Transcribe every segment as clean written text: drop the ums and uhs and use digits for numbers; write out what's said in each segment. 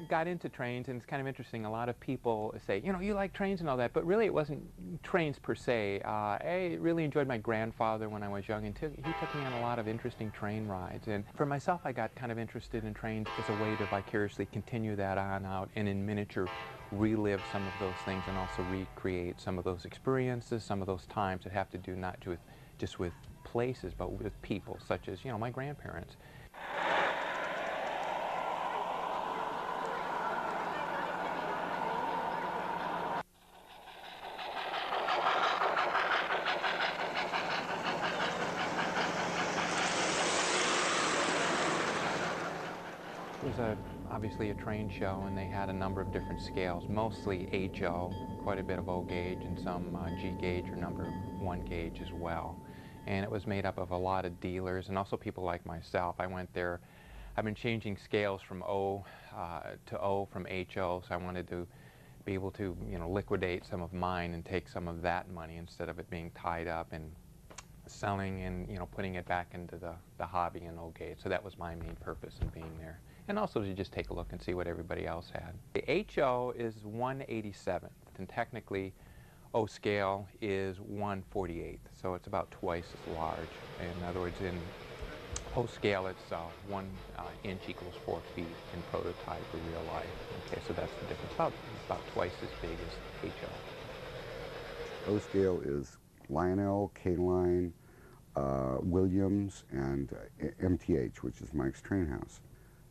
got into trains, and it's kind of interesting. A lot of people say, you know, you like trains and all that, but really it wasn't trains per se. I really enjoyed my grandfather when I was young, and he took me on a lot of interesting train rides. And for myself, I got kind of interested in trains as a way to vicariously continue that on out and in miniature relive some of those things and also recreate some of those experiences, some of those times that have to do not just with places, but with people, such as, you know, my grandparents. It was obviously a train show, and they had a number of different scales, mostly HO, quite a bit of O gauge, and some G gauge or number 1 gauge as well. And it was made up of a lot of dealers and also people like myself. I went there. I've been changing scales from O to O from HO, so I wanted to be able to, you know, liquidate some of mine and take some of that money instead of it being tied up and selling and, you know, putting it back into the hobby in O gauge. So that was my main purpose in being there. And also to just take a look and see what everybody else had. The HO is 1/87th, and technically O scale is 1/48th, so it's about twice as large. In other words, in O scale, it's 1 inch equals 4 feet in prototype or real life. Okay, so that's the difference. About twice as big as HO. O scale is Lionel, K-Line, Williams, and MTH, which is Mike's Train House.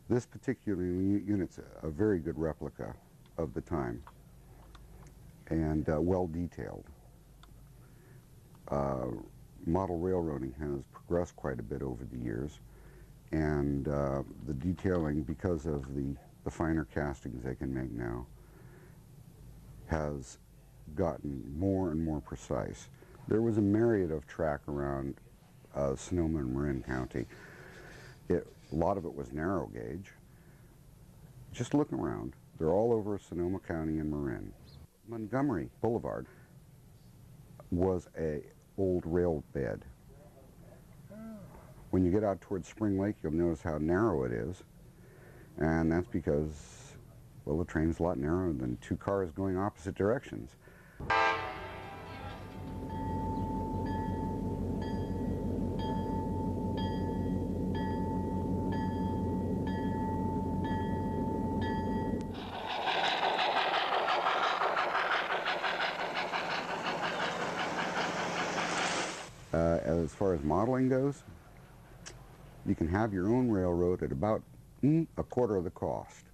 This particular unit's a very good replica of the time and well detailed. Model railroading has progressed quite a bit over the years, and the detailing, because of the finer castings they can make now, has gotten more and more precise. There was a myriad of track around Sonoma and Marin County. A lot of it was narrow gauge. Just look around. They're all over Sonoma County and Marin. Montgomery Boulevard was a old rail bed. When you get out towards Spring Lake, you'll notice how narrow it is, and that's because, well, the train's a lot narrower than 2 cars going opposite directions. As far as modeling goes, you can have your own railroad at about a quarter of the cost.